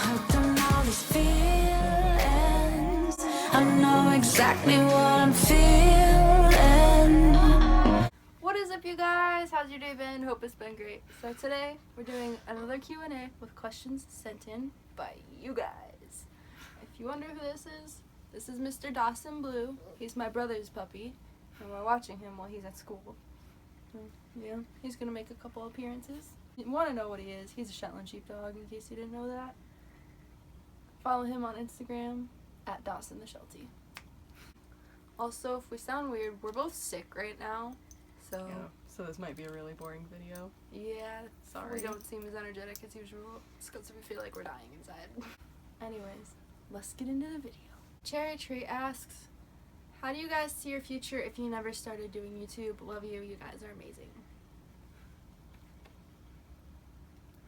hooked on all these feelings. I know exactly what I'm feeling. What is up, you guys? How's your day been? Hope it's been great. So today we're doing another Q&A with questions sent in by you guys. If you wonder who this is Mr. Dawson Blue. He's my brother's puppy, and we're watching him while he's at school. Yeah, he's gonna make a couple appearances. You want to know what he is? He's a Shetland sheepdog, in case you didn't know that. Follow him on Instagram at Dawson the Sheltie. Also, if we sound weird, we're both sick right now. So, yeah, so this might be a really boring video. yeah, Sorry. we don't seem as energetic as usual. It's because we feel like we're dying inside. Anyways, let's get into the video. Cherry Tree asks, how do you guys see your future if you never started doing YouTube? Love you. You guys are amazing.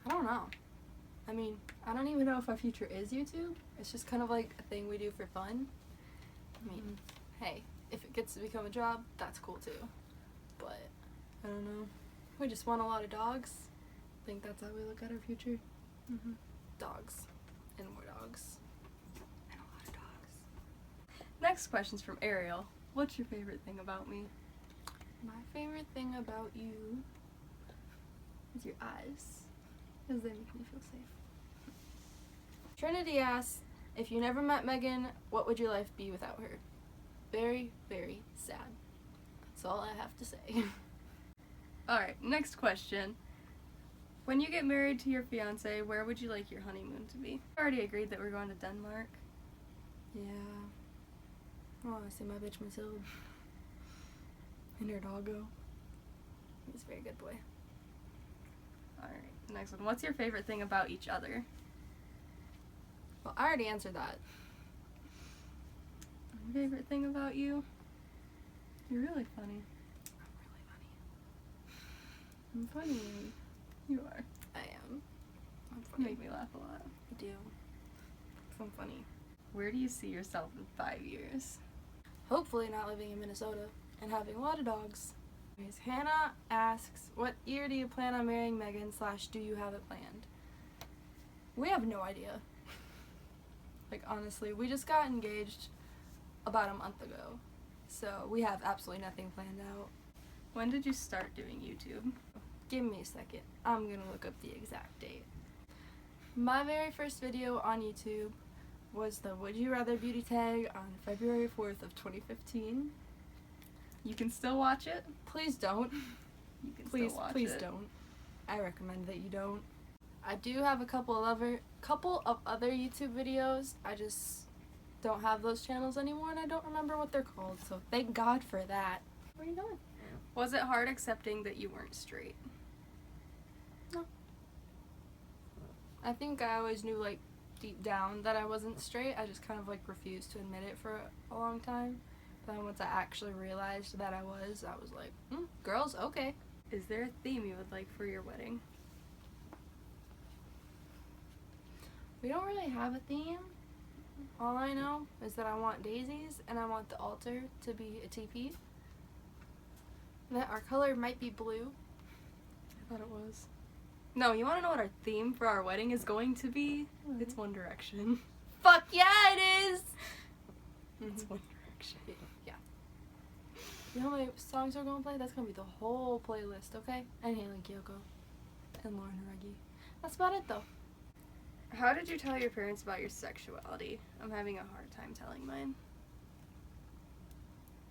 I don't know. I mean, I don't even know if our future is YouTube. It's just kind of like a thing we do for fun. I mean, hey, if it gets to become a job, that's cool too. But, I don't know. We just want a lot of dogs. I think that's how we look at our future. Dogs. And more dogs. And a lot of dogs. Next question's from Ariel. What's your favorite thing about me? My favorite thing about you is your eyes. Because they make me feel safe. Trinity asks, if you never met Megan, what would your life be without her? Very, very sad. That's all I have to say. Alright, next question. When you get married to your fiance, where would you like your honeymoon to be? I already agreed that we're going to Denmark. Yeah. Oh, I see my bitch Matilda. And her doggo. He's a very good boy. Alright, next one. What's your favorite thing about each other? Well, I already answered that. My favorite thing about you? You're really funny. I'm funny. You are. I am. I'm You funny. make me laugh a lot. I do. I'm funny. Where do you see yourself in 5 years? Hopefully not living in Minnesota and having a lot of dogs. Anyways, Hannah asks, what year do you plan on marrying Megan / do you have it planned? We have no idea. Like, honestly, we just got engaged about a month ago. So we have absolutely nothing planned out. When did you start doing YouTube? Give me a second. I'm gonna look up the exact date. My very first video on YouTube was the Would You Rather beauty tag on February 4th of 2015. You can still watch it. Please don't. You can Please, still watch please it. don't. I recommend that you don't. I do have a couple of other YouTube videos. I just don't have those channels anymore, and I don't remember what they're called. So thank God for that. What are you doing? Was it hard accepting that you weren't straight? No. I think I always knew, like, deep down that I wasn't straight. I just kind of, like, refused to admit it for a long time. But then once I actually realized that I was like, girls, okay. Is there a theme you would like for your wedding? We don't really have a theme. All I know is that I want daisies and I want the altar to be a teepee. That our color might be blue. I thought it was. No, you want to know what our theme for our wedding is going to be? It's One Direction. Fuck yeah, it is! It's One Direction. Yeah. You know how many songs we're gonna play? That's gonna be the whole playlist, okay? And Haley Kiyoko. And Lauren Haregi. That's about it, though. How did you tell your parents about your sexuality? I'm having a hard time telling mine.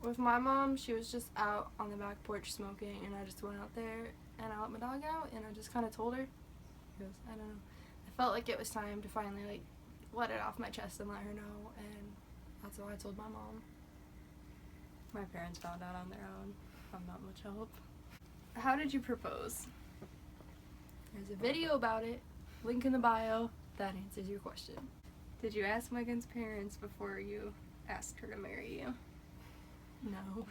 With my mom, she was just out on the back porch smoking, and I just went out there and I let my dog out, and I just kind of told her. Because, I don't know. I felt like it was time to finally, like, let it off my chest and let her know, and that's why I told my mom. My parents found out on their own. I'm not much help. How did you propose? There's a video about it. Link in the bio. That answers your question. Did you ask Megan's parents before you asked her to marry you? No.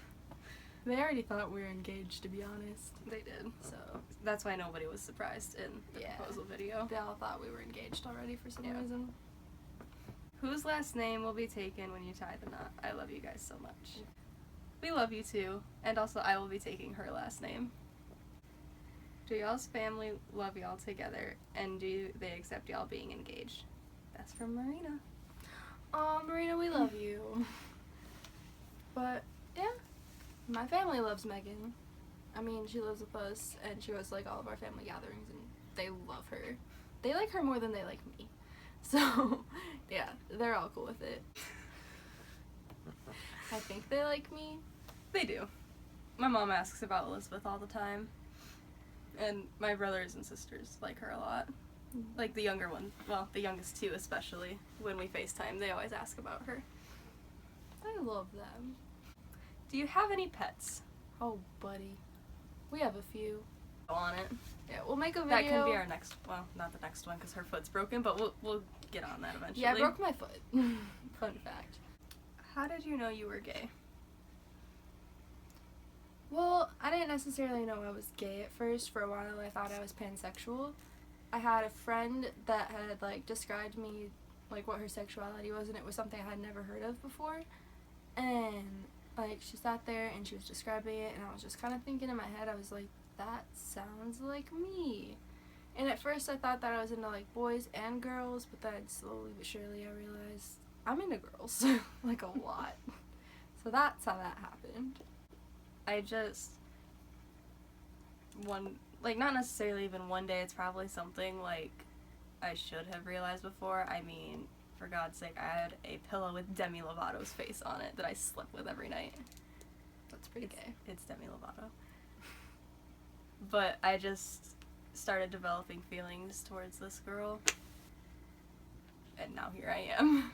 They already thought we were engaged, to be honest. They did. So, That's why nobody was surprised in the Yeah. proposal video. they all thought we were engaged already for some Yeah. reason. Whose last name will be taken when you tie the knot? I love you guys so much. We love you too. And also, I will be taking her last name. Do y'all's family love y'all together, and do they accept y'all being engaged? That's from Marina. Oh, Marina, we love you. But, yeah, my family loves Megan. I mean, she lives with us, and she goes to, like, all of our family gatherings, and they love her. They like her more than they like me. So, yeah, they're all cool with it. I think they like me. They do. My mom asks about Elizabeth all the time. And my brothers and sisters like her a lot. Like the younger one, well, the youngest two especially. When we FaceTime, they always ask about her. I love them. Do you have any pets? Oh, buddy. We have a few. Go on it. Yeah, we'll make a video. That can be our next, well, not the next one because her foot's broken, but we'll get on that eventually. Yeah, I broke my foot. Fun fact. How did you know you were gay? Well, I didn't necessarily know I was gay at first. For a while, I thought I was pansexual. I had a friend that had, like, described me, like, what her sexuality was, and it was something I had never heard of before. And, like, she sat there and she was describing it, and I was just kind of thinking in my head, I was like, that sounds like me. And at first, I thought that I was into, like, boys and girls, but then slowly but surely I realized I'm into girls, like, a lot. So that's how that happened. I just, not necessarily even one day, it's probably something, like, I should have realized before. I mean, for God's sake, I had a pillow with Demi Lovato's face on it that I slept with every night. That's pretty gay. It's Demi Lovato. But I just started developing feelings towards this girl. And now here I am.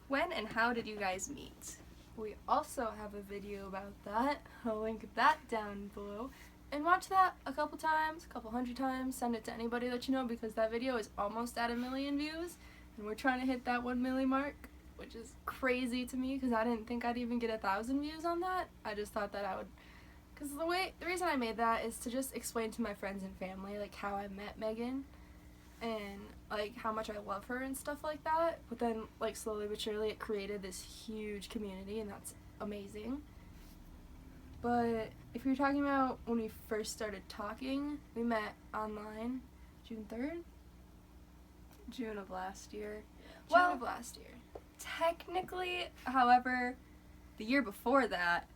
When and how did you guys meet? We also have a video about that. I'll link that down below. And watch that a couple times, a couple hundred times. Send it to anybody that you know because that video is almost at 1 million views. And we're trying to hit that 1 million mark, which is crazy to me because I didn't think I'd even get 1,000 views on that. I just thought that I would. Because the reason I made that is to just explain to my friends and family, like, how I met Megan. And, like, how much I love her and stuff like that. But then, like, slowly but surely it created this huge community, and that's amazing. But if you're talking about when we first started talking, we met online June 3rd? June of last year. June of last year. Technically, however, the year before that,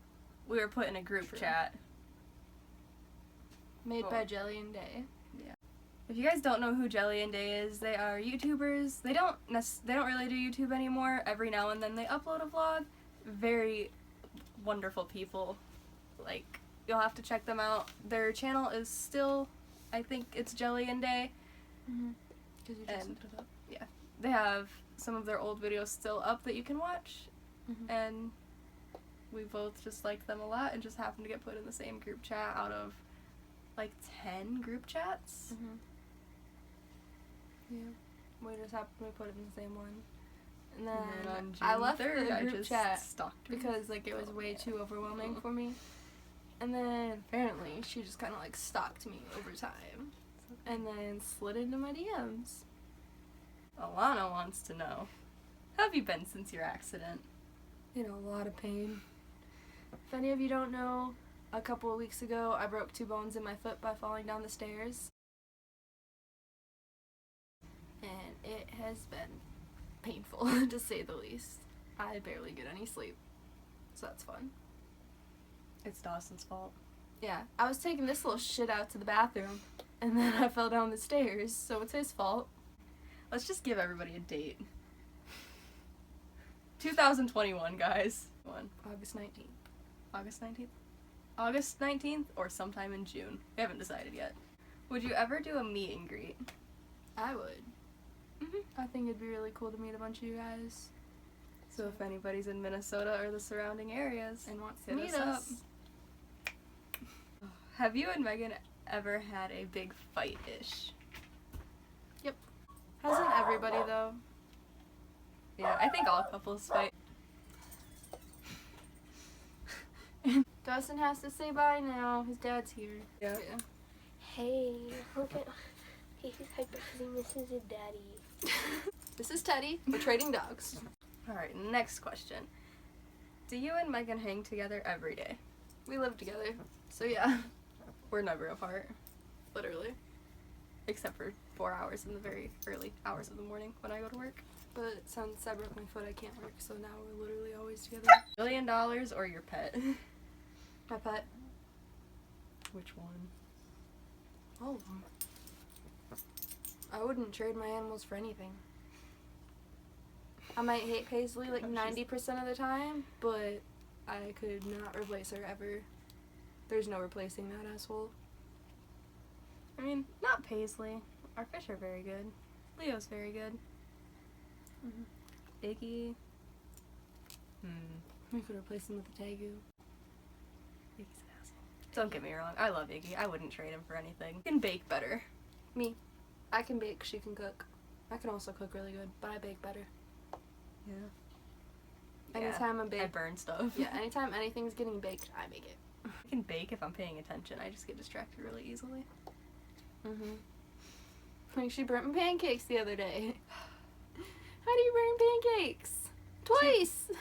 we were put in a group chat. Made by Jelly and Day. If you guys don't know who Jelly and Day is, they are YouTubers. They don't really do YouTube anymore. Every now and then they upload a vlog. Very wonderful people. Like, you'll have to check them out. Their channel is still, I think it's Jelly and Day. Mm-hmm. Because you just looked it up. Yeah. They have some of their old videos still up that you can watch. Mm-hmm. And we both just liked them a lot and just happened to get put in the same group chat out of like 10 group chats. Mm-hmm. Yeah, we just happened to put it in the same one. And then on June I left 3rd, the group chat stalked her. because, like, it was way too overwhelming for me. And then apparently she just kind of, like, stalked me over time. And then slid into my DMs. Alana wants to know, how have you been since your accident? In a lot of pain. If any of you don't know, a couple of weeks ago I broke 2 bones in my foot by falling down the stairs. And it has been painful, to say the least. I barely get any sleep, so that's fun. It's Dawson's fault. Yeah, I was taking this little shit out to the bathroom, and then I fell down the stairs, so it's his fault. Let's just give everybody a date. 2021, guys. August 19th. August 19th? August 19th or sometime in June. We haven't decided yet. Would you ever do a meet and greet? I would. I think it'd be really cool to meet a bunch of you guys. So if anybody's in Minnesota or the surrounding areas And wants to hit meet us us. up. Have you and Megan ever had a big fight-ish? Hasn't everybody, though? Yeah, I think all couples fight. Dustin has to say bye now. His dad's here. Yeah. Hey, look at. He's hyper because he misses his daddy. This is Teddy. We're trading dogs. Alright, next question. Do you and Megan hang together every day? We live together, so yeah, We're never apart. literally. except for 4 hours in the very early hours of the morning when I go to work. But since I broke my foot, I can't work, so now we're literally always together. $1 million or your pet? My pet. Which one? All of them. I wouldn't trade my animals for anything. I might hate Paisley like 90% of the time, but I could not replace her ever. There's no replacing that asshole. I mean, not Paisley. Our fish are very good. Leo's very good. Iggy. We could replace him with a Tegu. Iggy's an asshole. Don't get me wrong, I love Iggy. I wouldn't trade him for anything. He can bake better. I can bake, she can cook. I can also cook really good, but I bake better. Yeah. Anytime I'm I baked. burn stuff. Yeah, anytime anything's getting baked, I make it. I can bake if I'm paying attention. I just get distracted really easily. Like, she burnt my pancakes the other day. How do you burn pancakes? Twice!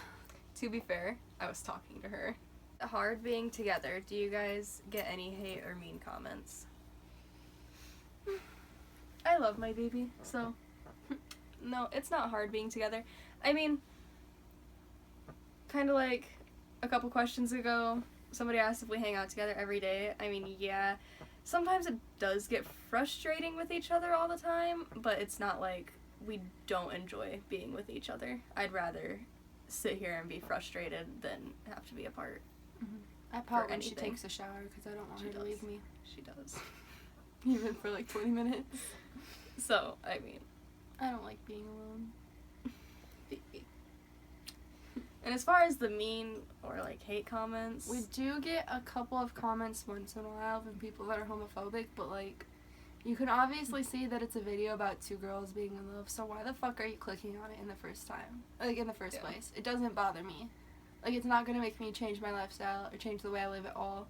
To be fair, I was talking to her. Hard being together. Do you guys get any hate or mean comments? I love my baby, so no, it's not hard being together. I mean, kind of like a couple questions ago, somebody asked if we hang out together every day. I mean, yeah, sometimes it does get frustrating with each other all the time, but it's not like we don't enjoy being with each other. I'd rather sit here and be frustrated than have to be apart. I pout when anything. she takes a shower because I don't want her to leave me. She does. Even for like 20 minutes. So, I mean, I don't like being alone. and as far as the mean or like hate comments, We do get a couple of comments once in a while from people that are homophobic, but like, you can obviously see that it's a video about two girls being in love, so why the fuck are you clicking on it in the first time? Like, in the first place. It doesn't bother me. Like, it's not gonna make me change my lifestyle, or change the way I live at all,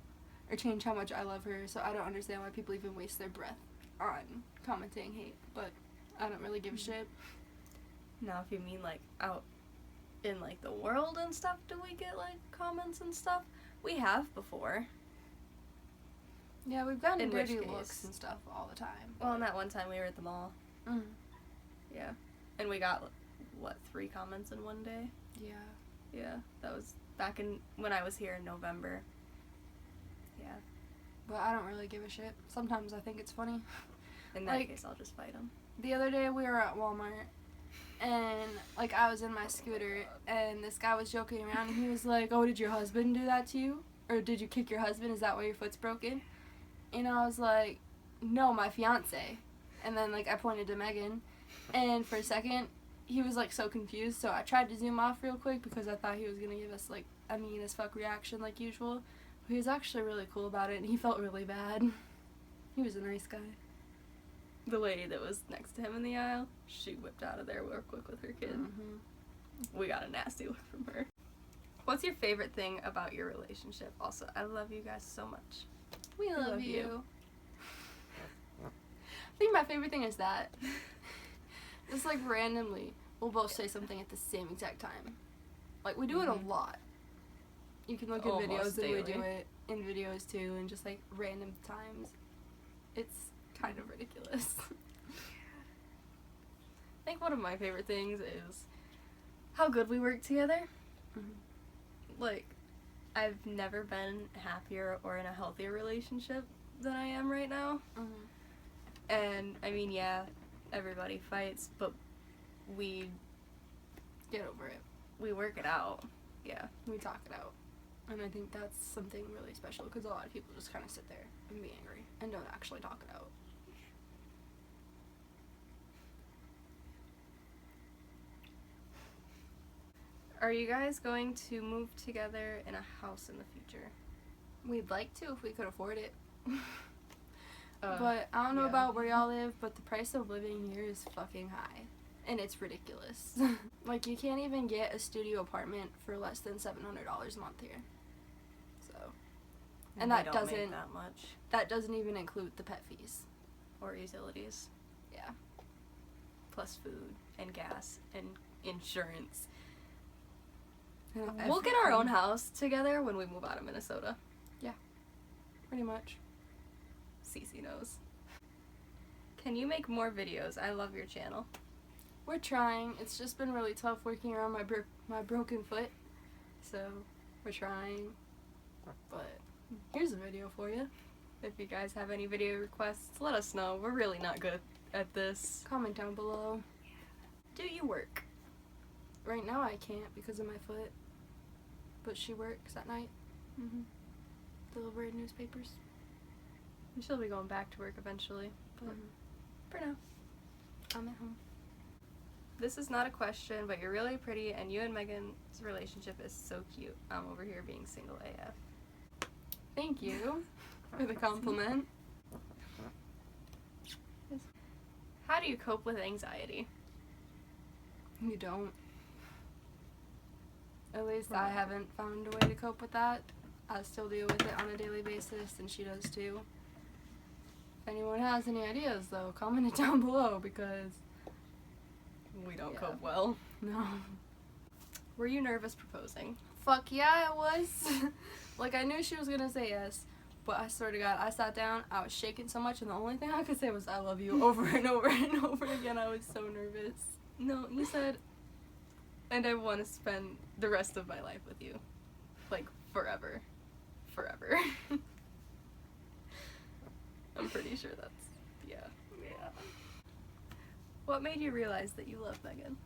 or change how much I love her, so I don't understand why people even waste their breath on commenting hate, but I don't really give a shit. now if you mean like out in like the world and stuff, do we get like comments and stuff? We have before. Yeah, we've gotten In which dirty case? looks and stuff all the time. Well, and that one time we were at the mall. Mm. Yeah. And we got, what, 3 comments in one day? Yeah. Yeah. That was back in, when I was here in November. Yeah. But I don't really give a shit. Sometimes I think it's funny. In that Like- case, I'll just fight them. The other day we were at Walmart, and like I was in my scooter, and this guy was joking around, and he was like, "Oh, did your husband do that to you? Or did you kick your husband? Is that why your foot's broken?" And I was like, "No, my fiance." And then like I pointed to Megan, and for a second he was like so confused, so I tried to zoom off real quick because I thought he was gonna give us like a mean as fuck reaction like usual. But he was actually really cool about it, and he felt really bad. He was a nice guy. The lady that was next to him in the aisle, she whipped out of there real quick with her kid. Mm-hmm. We got a nasty look from her. What's your favorite thing about your relationship? Also, I love you guys so much. We love love you. you. I think my favorite thing is that just like randomly we'll both say something at the same exact time. Like we do it a lot. You can look at Almost videos and we do daily. it in videos too, and just like random times. It's kind of ridiculous. I think one of my favorite things is how good we work together. Like, I've never been happier or in a healthier relationship than I am right now. And, I mean, yeah, everybody fights, but we Get over it. work it out. Yeah. We talk it out. And I think that's something really special because a lot of people just kind of sit there and be angry and don't actually talk it out. Are you guys going to move together in a house in the future? We'd like to if we could afford it. Uh, But I don't know yeah. about where y'all live, but the price of living here is fucking high. And it's ridiculous. Like, you can't even get a studio apartment for less than $700 a month here. So, and we that don't doesn't- make that much. that doesn't even include the pet fees. Or utilities. Yeah. Plus food and gas and insurance. And We'll get our own everything. house together when we move out of Minnesota. Pretty much. Cece knows. Can you make more videos? I love your channel. We're trying. It's just been really tough working around my broken foot. So, we're trying. But here's a video for you. If you guys have any video requests, let us know. We're really not good at this. Comment down below. Do you work? Right now I can't because of my foot. But she works at night. Mm-hmm. Delivered newspapers. She'll be going back to work eventually. But for now, I'm at home. this is not a question, but you're really pretty, and you and Megan's relationship is so cute. I'm over here being single AF. Thank you for the compliment. How do you cope with anxiety? You don't. At least I haven't found a way to cope with that. I still deal with it on a daily basis, and she does too. If anyone has any ideas, though, comment it down below, because We don't Yeah. cope well. no. Were you nervous proposing? Fuck yeah, I was. Like, I knew she was gonna say yes, but I swear to God, I sat down, I was shaking so much, and the only thing I could say was, I love you, over and over and over again. I was so nervous. No, you said, and I want to spend the rest of my life with you. Like, forever. Forever. I'm pretty sure that's, yeah. What made you realize that you love Megan?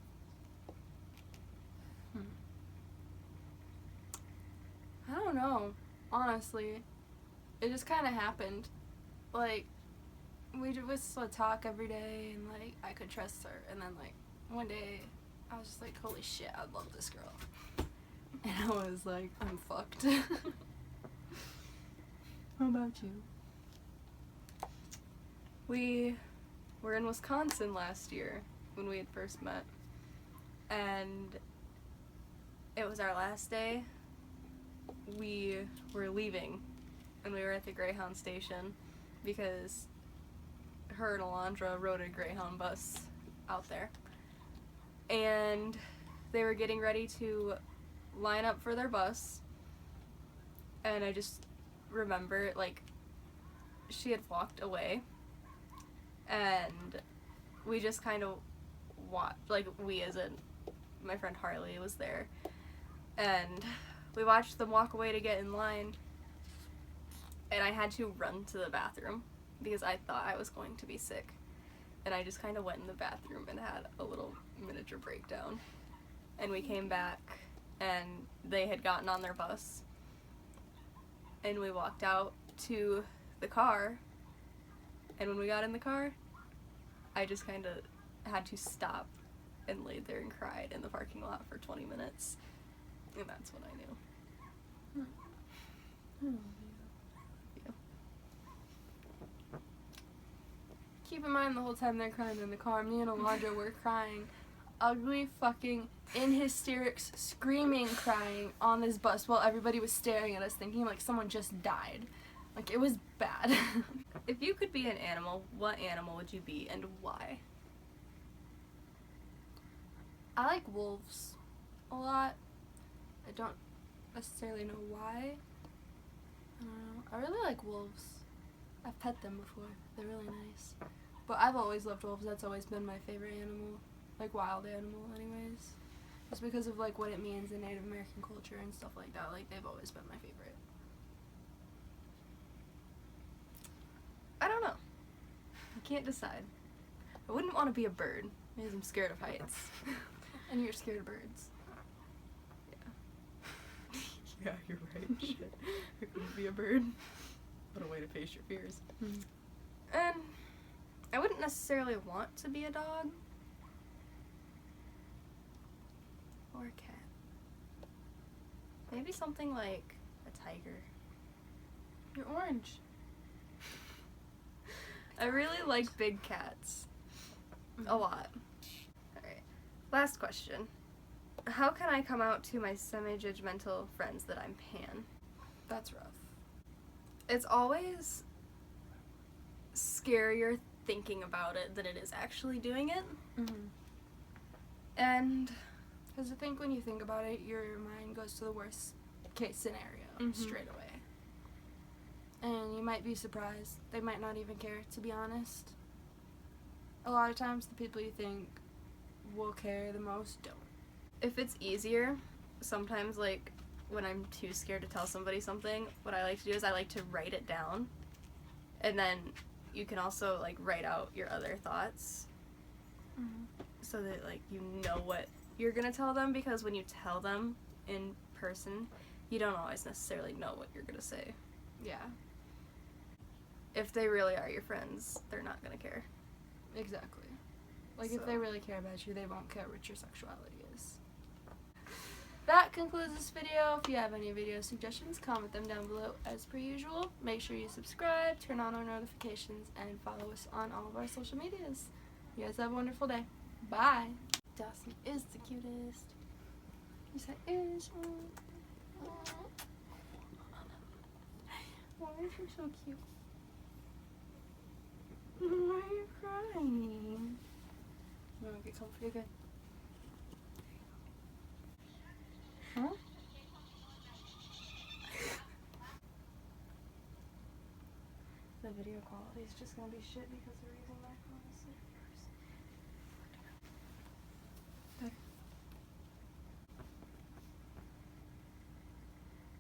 I don't know, honestly. It just kind of happened. Like, we just would talk every day, and, like, I could trust her. And then, like, one day, I was just like, holy shit, I love this girl. And I was like, I'm fucked. How about you? We were in Wisconsin last year when we had first met, and it was our last day. We were leaving, and we were at the Greyhound station because her and Alondra rode a Greyhound bus out there, and they were getting ready to line up for their bus, and I just remember, like, she had walked away, and we just kind of watched, like, we as in my friend Harley was there, and we watched them walk away to get in line, and I had to run to the bathroom because I thought I was going to be sick, and I just kind of went in the bathroom and had a little miniature breakdown, and we came back, and they had gotten on their bus, and we walked out to the car, and when we got in the car, I just kind of had to stop and laid there and cried in the parking lot for 20 minutes. And that's when I knew. Yeah. Keep in mind, the whole time they're crying in the car, me and Alondra were crying. Ugly, fucking, in hysterics, screaming, crying on this bus while everybody was staring at us thinking like someone just died. Like, it was bad. If you could be an animal, what animal would you be and why? I like wolves a lot. I don't necessarily know why. I don't know. I really like wolves. I've pet them before. They're really nice. But I've always loved wolves. That's always been my favorite animal. Like, wild animal, anyways. Just because of, like, what it means in Native American culture and stuff like that. Like, they've always been my favorite. I don't know. I can't decide. I wouldn't want to be a bird because I'm scared of heights. And you're scared of birds. Yeah, you're right. Shit. I couldn't be a bird. What a way to face your fears. Mm-hmm. And I wouldn't necessarily want to be a dog. Or a cat. Maybe something like a tiger. You're orange. I really like big cats. A lot. Alright. Last question. How can I come out to my semi-judgmental friends that I'm pan? That's rough. It's always scarier thinking about it than it is actually doing it. Mm-hmm. And Because I think when you think about it, your mind goes to the worst case scenario straight away. And you might be surprised. They might not even care, to be honest. a lot of times the people you think will care the most don't. If it's easier, sometimes like when I'm too scared to tell somebody something, what I like to do is I like to write it down, and then you can also like write out your other thoughts so that like you know what you're gonna tell them, because when you tell them in person you don't always necessarily know what you're gonna say. Yeah, If they really are your friends, they're not gonna care. exactly. Like, So- if they really care about you, they won't care what your sexuality is. That concludes this video. If you have any video suggestions, comment them down below as per usual. Make sure you subscribe, turn on our notifications, and follow us on all of our social medias. You guys have a wonderful day. Bye. Dawson is the cutest. Yes, I is. Why is she so cute? Why are you crying? You want to get comfy again? Huh? The video quality is just gonna be shit because we're using my phone.